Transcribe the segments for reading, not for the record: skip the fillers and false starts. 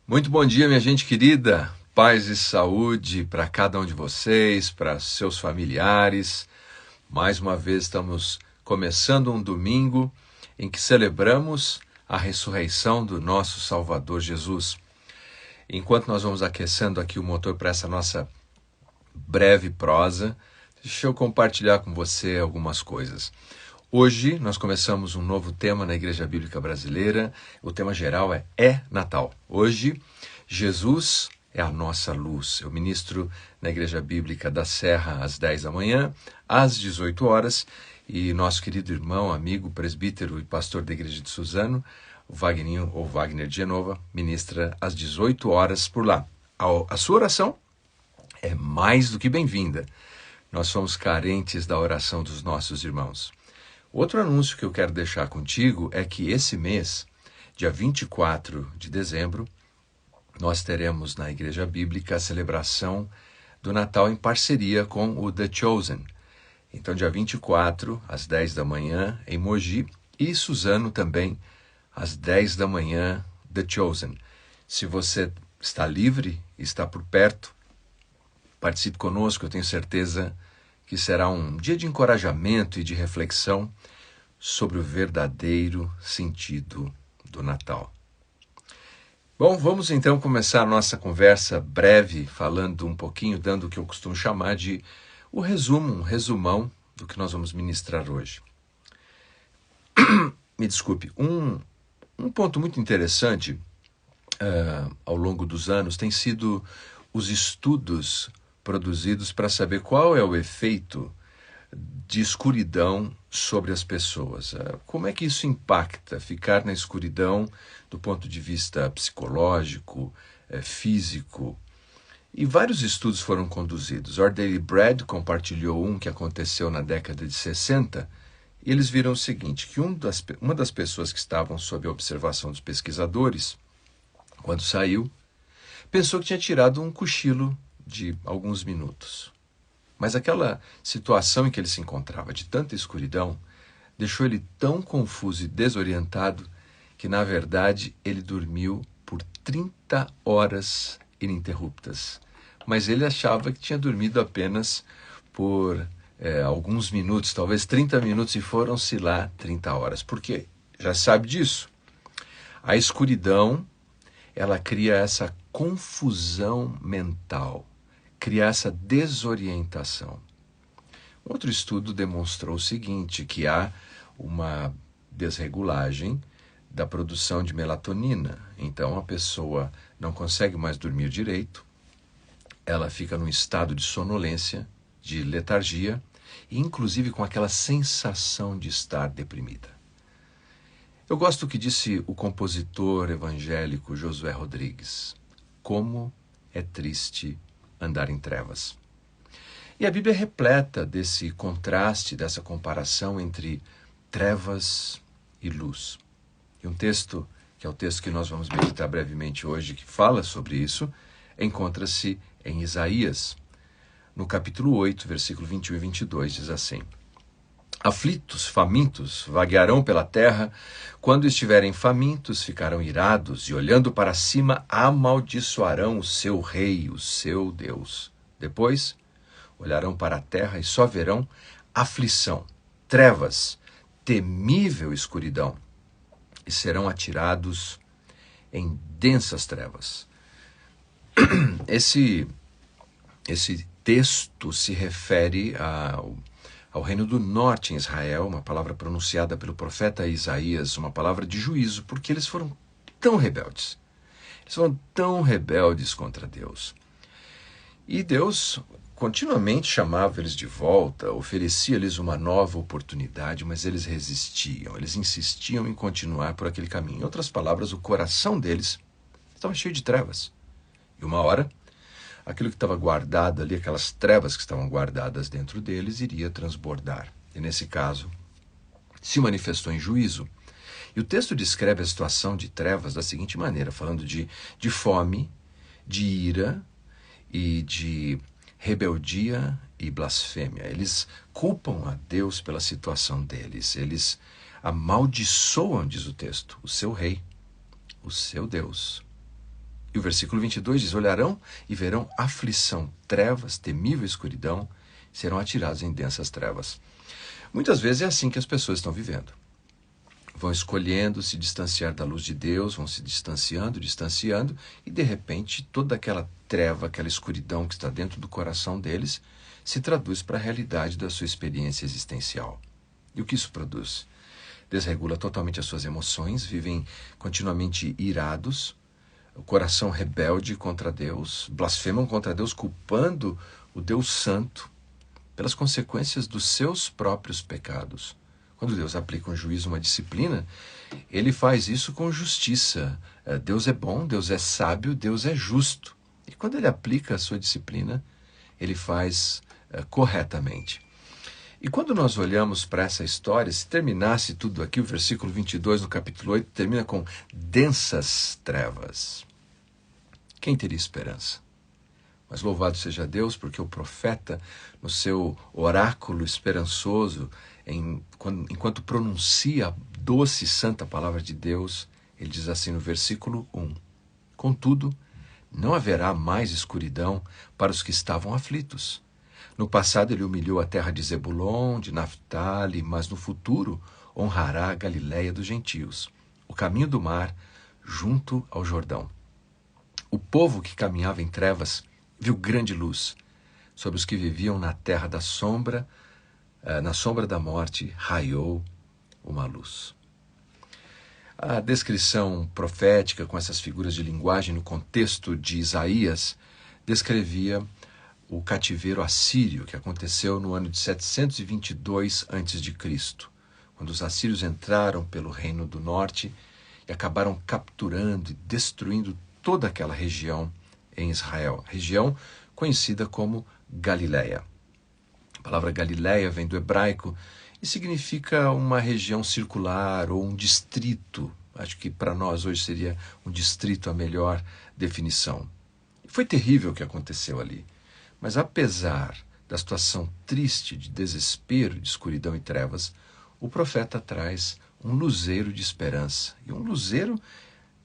Muito bom dia, minha gente querida. Paz e saúde para cada um de vocês, para seus familiares. Mais uma vez estamos começando um domingo em que celebramos a ressurreição do nosso Salvador Jesus. Enquanto nós vamos aquecendo aqui o motor para essa nossa breve prosa, deixa eu compartilhar com você algumas coisas. Hoje nós começamos um novo tema na Igreja Bíblica Brasileira. O tema geral é Natal. Hoje, Jesus é a nossa luz. Eu ministro na Igreja Bíblica da Serra às 10 da manhã, às 18 horas, e nosso querido irmão, amigo, presbítero e pastor da Igreja de Suzano, o Wagninho ou Wagner de Genova, ministra às 18 horas por lá. A sua oração é mais do que bem-vinda. Nós somos carentes da oração dos nossos irmãos. Outro anúncio que eu quero deixar contigo é que esse mês, dia 24 de dezembro, nós teremos na Igreja Bíblica a celebração do Natal em parceria com o The Chosen. Então, dia 24, às 10 da manhã, em Mogi, e Suzano também, às 10 da manhã, The Chosen. Se você está livre, está por perto, participe conosco, eu tenho certeza que será um dia de encorajamento e de reflexão sobre o verdadeiro sentido do Natal. Bom, vamos então começar a nossa conversa breve, falando um pouquinho, dando o que eu costumo chamar de o resumo, um resumão do que nós vamos ministrar hoje. Me desculpe, um ponto muito interessante ao longo dos anos tem sido os estudos produzidos para saber qual é o efeito de escuridão sobre as pessoas. Como é que isso impacta ficar na escuridão do ponto de vista psicológico, físico? E vários estudos foram conduzidos. Our Daily Bread compartilhou um que aconteceu na década de 60, e eles viram o seguinte, que uma das pessoas que estavam sob a observação dos pesquisadores, quando saiu, pensou que tinha tirado um cochilo de alguns minutos. Mas aquela situação em que ele se encontrava, de tanta escuridão, deixou ele tão confuso e desorientado que, na verdade, ele dormiu por 30 horas ininterruptas. Mas ele achava que tinha dormido apenas por alguns minutos, talvez 30 minutos, e foram-se lá 30 horas. Por quê? Já sabe disso. A escuridão, ela cria essa confusão mental, cria essa desorientação. Outro estudo demonstrou o seguinte, que há uma desregulagem da produção de melatonina. Então a pessoa não consegue mais dormir direito, ela fica num estado de sonolência, de letargia, e inclusive com aquela sensação de estar deprimida. Eu gosto do que disse o compositor evangélico Josué Rodrigues. Como é triste andar em trevas. E a Bíblia é repleta desse contraste, dessa comparação entre trevas e luz. E um texto, que é o texto que nós vamos meditar brevemente hoje, que fala sobre isso, encontra-se em Isaías, no capítulo 8, versículo 21 e 22, diz assim: Aflitos, famintos, vaguearão pela terra, quando estiverem famintos, ficarão irados, e olhando para cima, amaldiçoarão o seu rei, o seu Deus. Depois, olharão para a terra e só verão aflição, trevas, temível escuridão, e serão atirados em densas trevas. Esse texto se refere ao reino do norte em Israel, uma palavra pronunciada pelo profeta Isaías, uma palavra de juízo, porque eles foram tão rebeldes. Eles foram tão rebeldes contra Deus. E Deus continuamente chamava eles de volta, oferecia-lhes uma nova oportunidade, mas eles resistiam, eles insistiam em continuar por aquele caminho. Em outras palavras, o coração deles estava cheio de trevas. E uma hora, aquilo que estava guardado ali, aquelas trevas que estavam guardadas dentro deles, iria transbordar. E nesse caso, se manifestou em juízo. E o texto descreve a situação de trevas da seguinte maneira, falando de fome, de ira e de rebeldia e blasfêmia. Eles culpam a Deus pela situação deles. Eles amaldiçoam, diz o texto, o seu rei, o seu Deus. E o versículo 22 diz: olharão e verão aflição, trevas, temível escuridão, serão atirados em densas trevas. Muitas vezes é assim que as pessoas estão vivendo. Vão escolhendo se distanciar da luz de Deus, vão se distanciando, e de repente toda aquela treva, aquela escuridão que está dentro do coração deles, se traduz para a realidade da sua experiência existencial. E o que isso produz? Desregula totalmente as suas emoções, vivem continuamente irados, o coração rebelde contra Deus, blasfemam contra Deus, culpando o Deus Santo pelas consequências dos seus próprios pecados. Quando Deus aplica um juízo, uma disciplina, ele faz isso com justiça. Deus é bom, Deus é sábio, Deus é justo. E quando ele aplica a sua disciplina, ele faz corretamente. E quando nós olhamos para essa história, se terminasse tudo aqui, o versículo 22 do capítulo 8 termina com densas trevas. Quem teria esperança? Mas louvado seja Deus, porque o profeta, no seu oráculo esperançoso, enquanto pronuncia a doce e santa palavra de Deus, ele diz assim no versículo 1: contudo, não haverá mais escuridão para os que estavam aflitos. No passado ele humilhou a terra de Zebulon, de Naftali, mas no futuro honrará a Galiléia dos gentios, o caminho do mar junto ao Jordão. O povo que caminhava em trevas viu grande luz. Sobre os que viviam na terra da sombra, na sombra da morte, raiou uma luz. A descrição profética com essas figuras de linguagem no contexto de Isaías descrevia o cativeiro assírio que aconteceu no ano de 722 a.C., quando os assírios entraram pelo reino do norte e acabaram capturando e destruindo toda aquela região em Israel, região conhecida como Galiléia. A palavra Galiléia vem do hebraico e significa uma região circular ou um distrito. Acho que para nós hoje seria um distrito a melhor definição. Foi terrível o que aconteceu ali, mas apesar da situação triste, de desespero, de escuridão e trevas, o profeta traz um luzeiro de esperança, e um luzeiro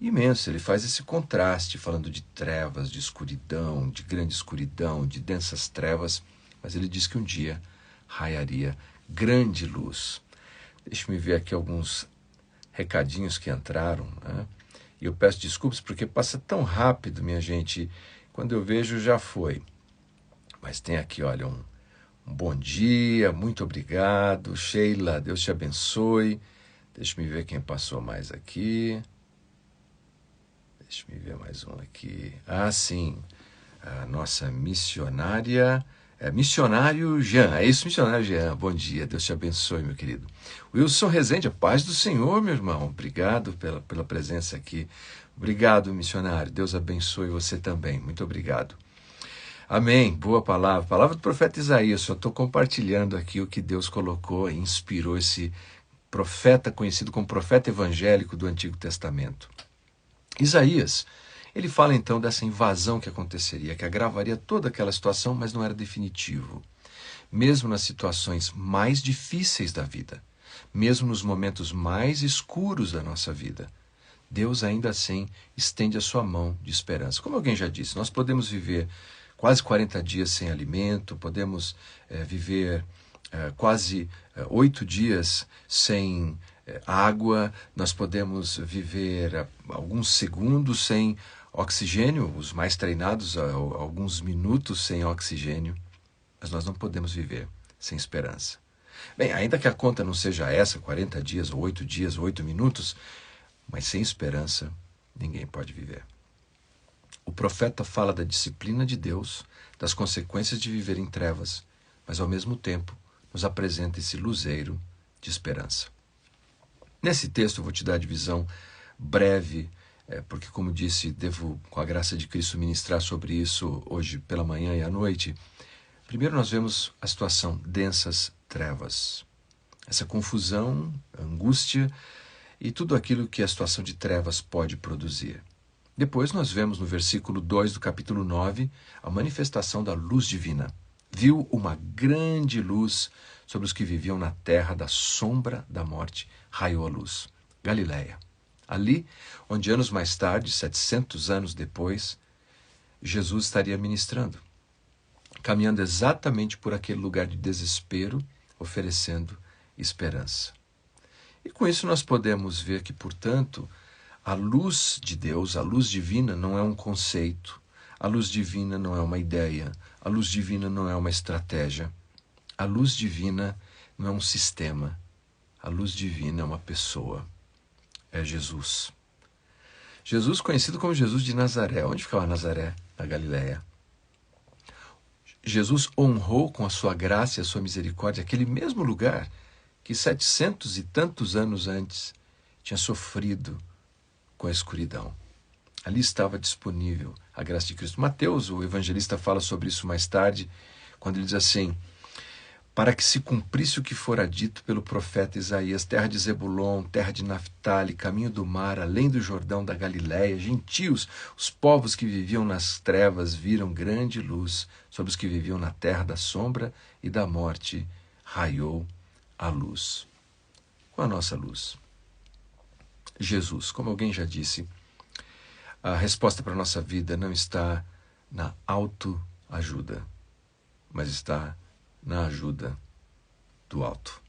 imenso. Ele faz esse contraste, falando de trevas, de escuridão, de grande escuridão, de densas trevas, mas ele diz que um dia raiaria grande luz. Deixe-me ver aqui alguns recadinhos que entraram, né? E eu peço desculpas porque passa tão rápido, minha gente, quando eu vejo já foi. Mas tem aqui, olha, um bom dia, muito obrigado, Sheila, Deus te abençoe. Deixe-me ver quem passou mais aqui. Deixa-me ver mais um aqui. Ah, sim. A nossa missionária. Missionário Jean. É isso, missionário Jean. Bom dia. Deus te abençoe, meu querido. Wilson Rezende, a paz do Senhor, meu irmão. Obrigado pela presença aqui. Obrigado, missionário. Deus abençoe você também. Muito obrigado. Amém. Boa palavra. Palavra do profeta Isaías. Só estou compartilhando aqui o que Deus colocou e inspirou esse profeta conhecido como profeta evangélico do Antigo Testamento. Isaías, ele fala então dessa invasão que aconteceria, que agravaria toda aquela situação, mas não era definitivo. Mesmo nas situações mais difíceis da vida, mesmo nos momentos mais escuros da nossa vida, Deus ainda assim estende a sua mão de esperança. Como alguém já disse, nós podemos viver quase 40 dias sem alimento, podemos viver quase 8 dias sem água, nós podemos viver alguns segundos sem oxigênio, os mais treinados, alguns minutos sem oxigênio, mas nós não podemos viver sem esperança. Bem, ainda que a conta não seja essa, 40 dias, ou 8 dias, ou 8 minutos, mas sem esperança, ninguém pode viver. O profeta fala da disciplina de Deus, das consequências de viver em trevas, mas ao mesmo tempo nos apresenta esse luzeiro de esperança. Nesse texto eu vou te dar a divisão breve, porque como disse, devo, com a graça de Cristo, ministrar sobre isso hoje pela manhã e à noite. Primeiro nós vemos a situação densas trevas. Essa confusão, angústia e tudo aquilo que a situação de trevas pode produzir. Depois nós vemos no versículo 2 do capítulo 9 a manifestação da luz divina. Viu uma grande luz sobre os que viviam na terra da sombra da morte. Raiou a luz. Galiléia. Ali, onde anos mais tarde, 700 anos depois, Jesus estaria ministrando, caminhando exatamente por aquele lugar de desespero, oferecendo esperança. E com isso nós podemos ver que, portanto, a luz de Deus, a luz divina, não é um conceito, a luz divina não é uma ideia, a luz divina não é uma estratégia, a luz divina não é um sistema, a luz divina é uma pessoa, é Jesus. Jesus, conhecido como Jesus de Nazaré. Onde ficava Nazaré? Na Galileia. Jesus honrou com a sua graça e a sua misericórdia aquele mesmo lugar que 700 e tantos anos antes tinha sofrido com a escuridão. Ali estava disponível a graça de Cristo. Mateus, o evangelista, fala sobre isso mais tarde, quando ele diz assim: para que se cumprisse o que fora dito pelo profeta Isaías, terra de Zebulon, terra de Naftali, caminho do mar, além do Jordão da Galileia, gentios, os povos que viviam nas trevas viram grande luz, sobre os que viviam na terra da sombra e da morte raiou a luz. Qual a nossa luz? Jesus. Como alguém já disse, a resposta para a nossa vida não está na autoajuda, mas está na ajuda do alto.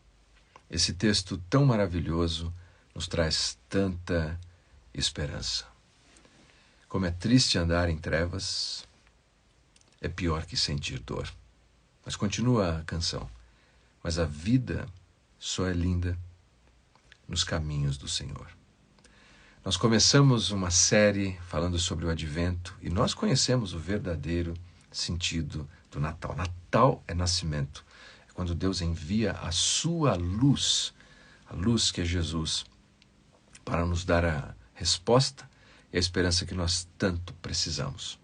Esse texto tão maravilhoso nos traz tanta esperança. Como é triste andar em trevas, é pior que sentir dor. Mas continua a canção. Mas a vida só é linda nos caminhos do Senhor. Nós começamos uma série falando sobre o Advento e nós conhecemos o verdadeiro sentido do Natal. Natal é nascimento. É quando Deus envia a sua luz, a luz que é Jesus, para nos dar a resposta e a esperança que nós tanto precisamos.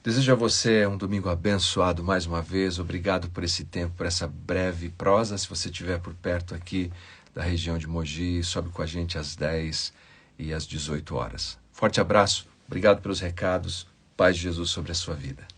Desejo a você um domingo abençoado mais uma vez. Obrigado por esse tempo, por essa breve prosa. Se você estiver por perto aqui da região de Mogi, sobe com a gente às 10 e às 18 horas. Forte abraço, obrigado pelos recados. Paz de Jesus sobre a sua vida.